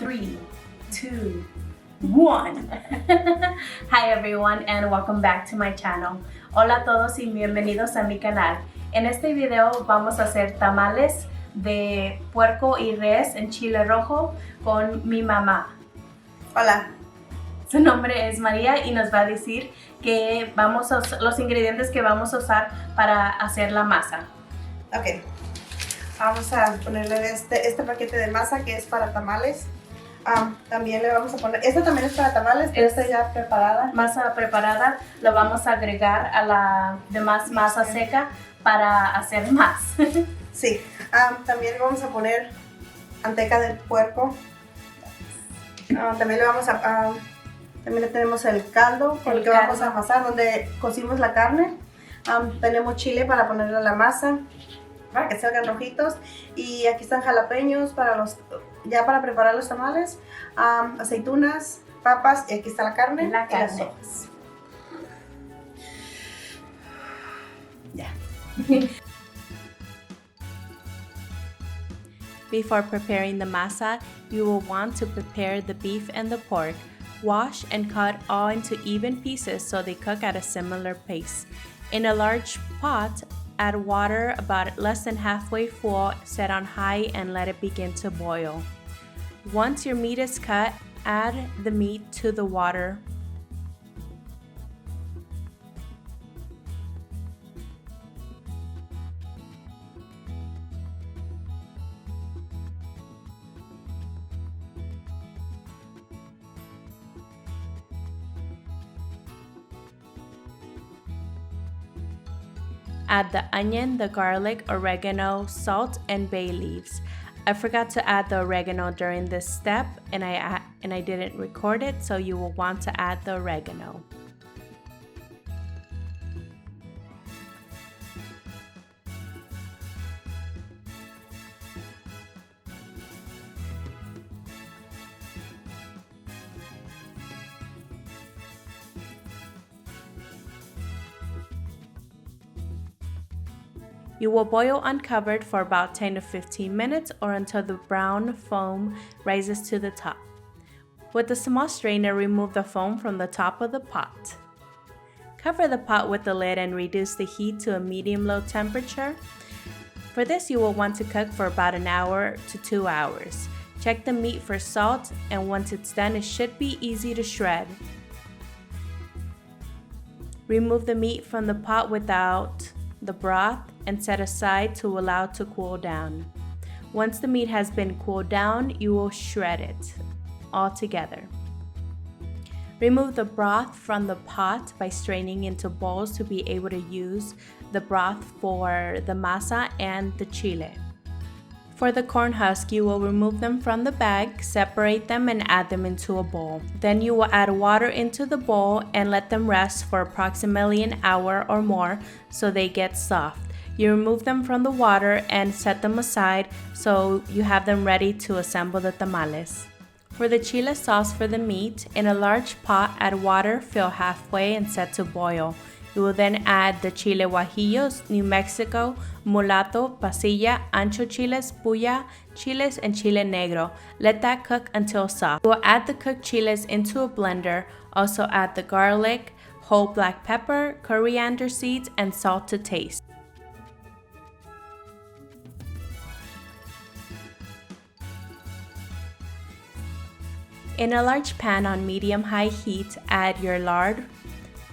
3, 2, 1. Hi everyone and welcome back to my channel. Hola a todos y bienvenidos a mi canal. En este video vamos a hacer tamales de puerco y res en chile rojo con mi mamá. Hola. Su nombre es María y nos va a decir que los ingredientes que vamos a usar para hacer la masa. Ok. Vamos a ponerle este paquete de masa que es para tamales. También le vamos a poner, esta también es para tamales, pero esta ya preparada. Masa preparada, lo vamos a agregar a la demás masa seca para hacer más. Sí. También le vamos a poner manteca de puerco. También le tenemos el caldo con el que vamos a amasar, donde cocimos la carne. Tenemos chile para ponerle a la masa, para que salgan rojitos. Y aquí están jalapeños para preparar los tamales, aceitunas, papas, y aquí está la carne. Y las hojas. Ya. Before preparing the masa, you will want to prepare the beef and the pork. Wash and cut all into even pieces so they cook at a similar pace. In a large pot, add water about less than halfway full, set on high and let it begin to boil. Once your meat is cut, add the meat to the water. Add the onion, the garlic, oregano, salt, and bay leaves. I forgot to add the oregano during this step and I didn't record it, so you will want to add the oregano. You will boil uncovered for about 10 to 15 minutes or until the brown foam rises to the top. With a small strainer, remove the foam from the top of the pot. Cover the pot with the lid and reduce the heat to a medium-low temperature. For this, you will want to cook for about an hour to 2 hours. Check the meat for salt, and once it's done, it should be easy to shred. Remove the meat from the pot without the broth and set aside to allow it to cool down. Once the meat has been cooled down, you will shred it all together. Remove the broth from the pot by straining into bowls to be able to use the broth for the masa and the chile. For the corn husk, you will remove them from the bag, separate them, and add them into a bowl. Then you will add water into the bowl and let them rest for approximately an hour or more so they get soft. You remove them from the water and set them aside so you have them ready to assemble the tamales. For the chile sauce for the meat, in a large pot, add water, fill halfway, and set to boil. You will then add the chile guajillos, New Mexico, mulato, pasilla, ancho chiles, puya, chiles, and chile negro. Let that cook until soft. You will add the cooked chiles into a blender. Also add the garlic, whole black pepper, coriander seeds, and salt to taste. In a large pan on medium-high heat, add your lard.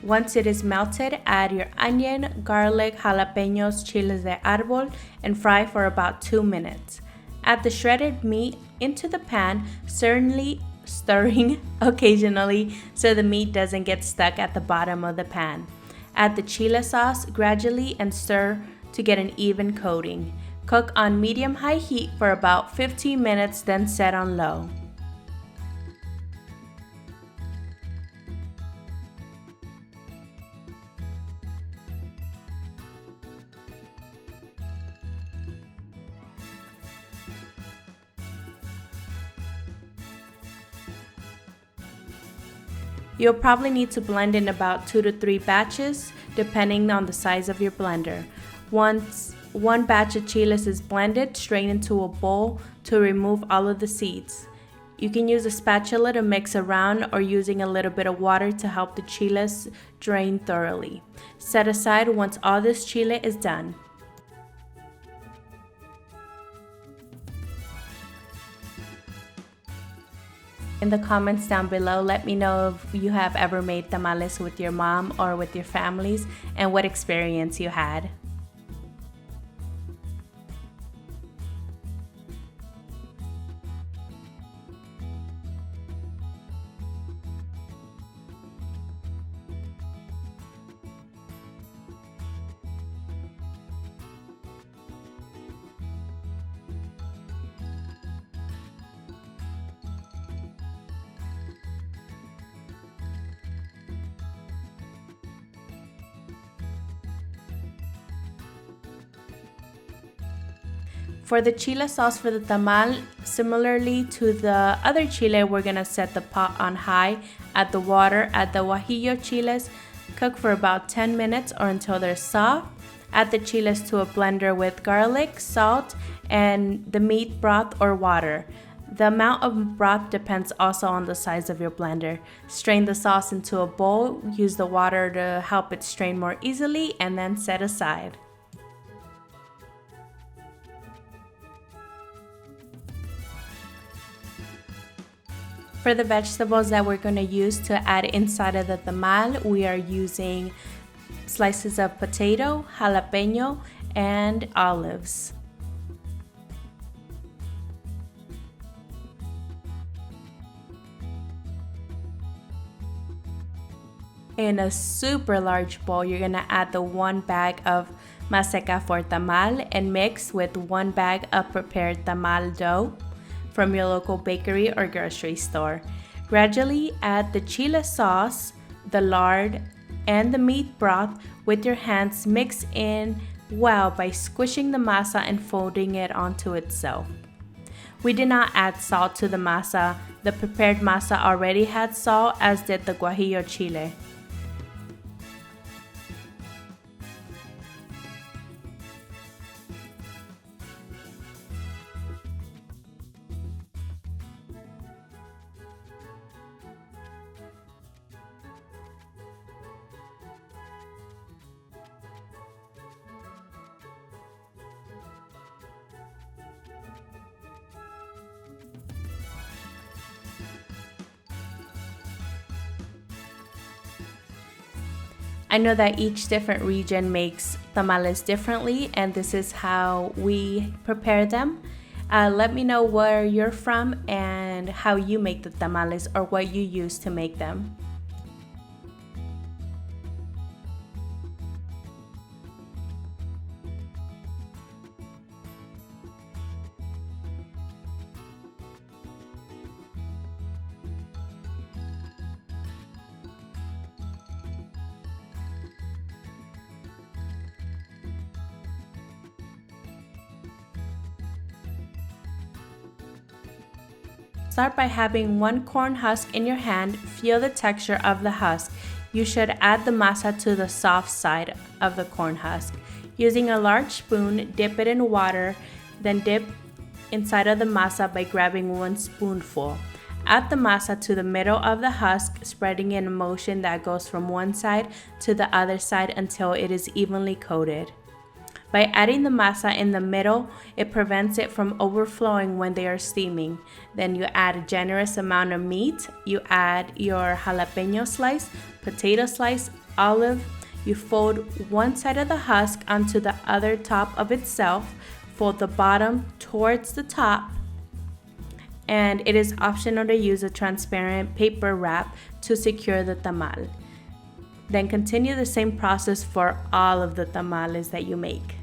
Once it is melted, add your onion, garlic, jalapeños, chiles de árbol, and fry for about 2 minutes. Add the shredded meat into the pan, stirring occasionally so the meat doesn't get stuck at the bottom of the pan. Add the chile sauce gradually and stir to get an even coating. Cook on medium-high heat for about 15 minutes, then set on low. You'll probably need to blend in about 2 to 3 batches, depending on the size of your blender. Once one batch of chiles is blended, strain into a bowl to remove all of the seeds. You can use a spatula to mix around or using a little bit of water to help the chiles drain thoroughly. Set aside once all this chile is done. In the comments down below, let me know if you have ever made tamales with your mom or with your families and what experience you had. For the chile sauce for the tamal, similarly to the other chile, we're gonna set the pot on high, add the water, add the guajillo chiles, cook for about 10 minutes or until they're soft. Add the chiles to a blender with garlic, salt, and the meat broth or water. The amount of broth depends also on the size of your blender. Strain the sauce into a bowl, use the water to help it strain more easily, and then set aside. For the vegetables that we're going to use to add inside of the tamal, we are using slices of potato, jalapeño, and olives. In a super large bowl, you're going to add the 1 bag of masa for tamal and mix with 1 bag of prepared tamal dough from your local bakery or grocery store. Gradually add the chile sauce, the lard, and the meat broth with your hands. Mix in well by squishing the masa and folding it onto itself. We did not add salt to the masa. The prepared masa already had salt, as did the guajillo chile. I know that each different region makes tamales differently, and this is how we prepare them. Let me know where you're from and how you make the tamales or what you use to make them. Start by having 1 corn husk in your hand. Feel the texture of the husk. You should add the masa to the soft side of the corn husk. Using a large spoon, dip it in water, then dip inside of the masa by grabbing 1 spoonful. Add the masa to the middle of the husk, spreading in a motion that goes from one side to the other side until it is evenly coated. By adding the masa in the middle, it prevents it from overflowing when they are steaming. Then you add a generous amount of meat. You add your jalapeño slice, potato slice, olive. You fold one side of the husk onto the other top of itself. Fold the bottom towards the top. And it is optional to use a transparent paper wrap to secure the tamal. Then continue the same process for all of the tamales that you make.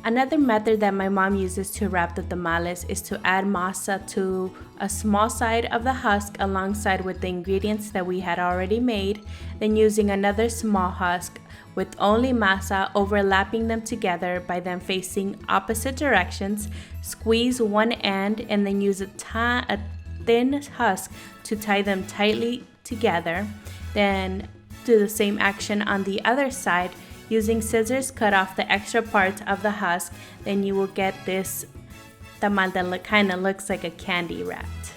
Another method that my mom uses to wrap the tamales is to add masa to a small side of the husk alongside with the ingredients that we had already made, then using another small husk with only masa, overlapping them together by them facing opposite directions. Squeeze one end and then use a thin husk to tie them tightly together. Then do the same action on the other side. Using scissors, cut off the extra parts of the husk. Then you will get this tamal that kind of looks like a candy wrapped.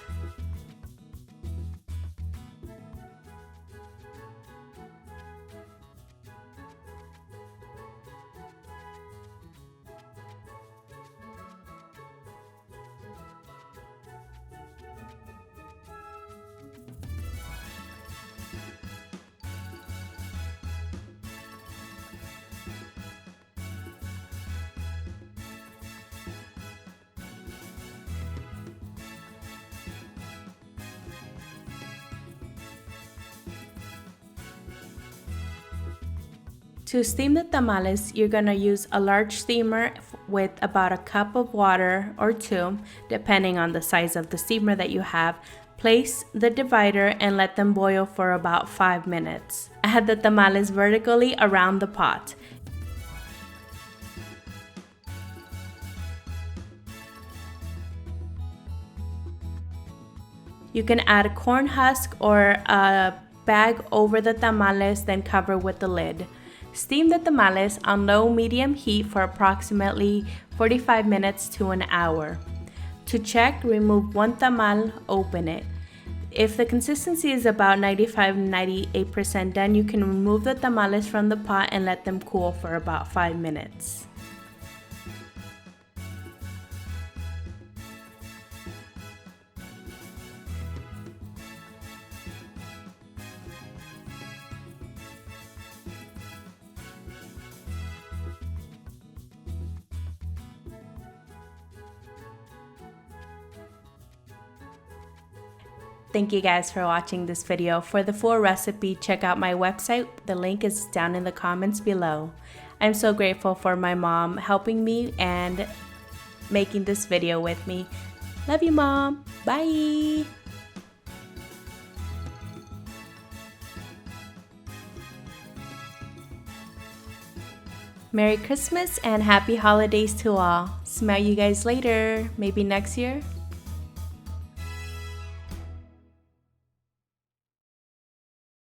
To steam the tamales, you're going to use a large steamer with about a cup of water or two, depending on the size of the steamer that you have. Place the divider and let them boil for about 5 minutes. Add the tamales vertically around the pot. You can add a corn husk or a bag over the tamales, then cover with the lid. Steam the tamales on low-medium heat for approximately 45 minutes to an hour. To check, remove one tamal, open it. If the consistency is about 95-98% done, you can remove the tamales from the pot and let them cool for about 5 minutes. Thank you guys for watching this video. For the full recipe, check out my website. The link is down in the comments below. I'm so grateful for my mom helping me and making this video with me. Love you, Mom. Bye. Merry Christmas and happy holidays to all. Smell you guys later. Maybe next year.